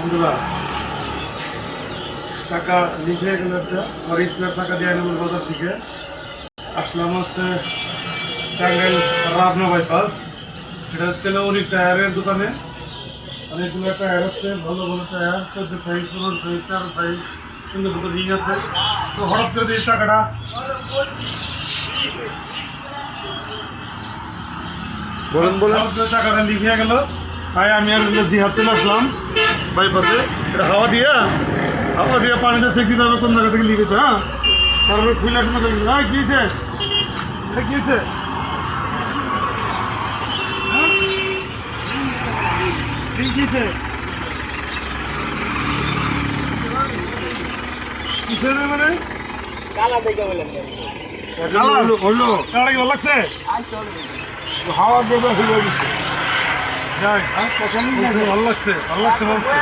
বন্ধুরা চাকা লিখে গেল একটা আমার স্পেয়ার চাকা দিয়ে আইনবুল বাজার থেকে আসলাম হচ্ছে টাঙ্গাইল রাবনা বাইপাস। এটা হচ্ছে অনেক টায়ারের দোকানে, অনেকগুলো টায়ার আছে, ভালো ভালো টায়ার, 14 সাইজ 15 সাইজ 13 সাইজ, সুন্দর সুন্দর রিং আছে। তো হঠাৎ করে এই চাকাটা চাকাটা লিখে গেল, তাই আমি আর জিহাদ চলে আসলাম বাইপাসে। এটা হাওয়া দিয়ে পানিতে সেক দিতে হবে কোন জায়গা থেকে লিখেছে। হ্যাঁ, তারপরে খুলে আসলে গিয়েছে গিয়েছে গিয়েছে মানে কালা দেখে বললেন কালাটা কি ভালো লাগছে? হাওয়া দেবে ভালো লাগছে বলছে।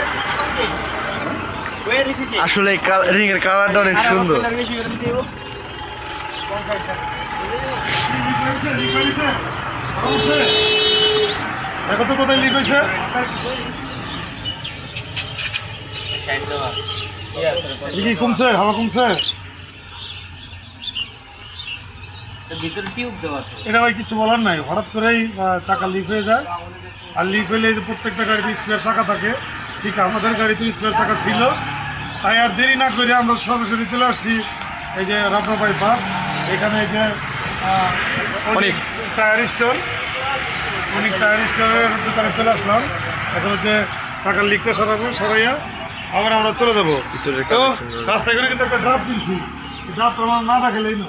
আসলে রিং এর কালারটা অনেক সুন্দর। দেখো তো কোথায় লিক হয়েছে। কি কমছে, হাওয়া কমছে। এটা ভাই কিছু বলার নাই, হঠাৎ করেই চাকা লিক হয়ে যায়। আর লিক হলে যে প্রত্যেকটা গাড়িতে স্পেয়ার চাকা থাকে, ঠিক আমাদের গাড়িতে স্পেয়ার চাকা ছিল। তাই আর দেরি না করে আমরা সরাসরি চলে আসছি এই যে রাবনা বাইপাস। এখানে এই যে অনেক টায়ার স্টোরের দোকানে চলে আসলাম। এখন হচ্ছে চাকার লিকটা সরাইয়া আবার আমরা চলে যাবো। তো রাস্তায় করে কিন্তু একটা ড্রাফ কিনছি, ড্রাফটা আমার না থাকলেই না।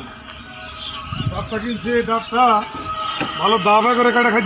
ডাবটা কিনছি, ডাবটা ভালো দাবা করে কাটা খাইতে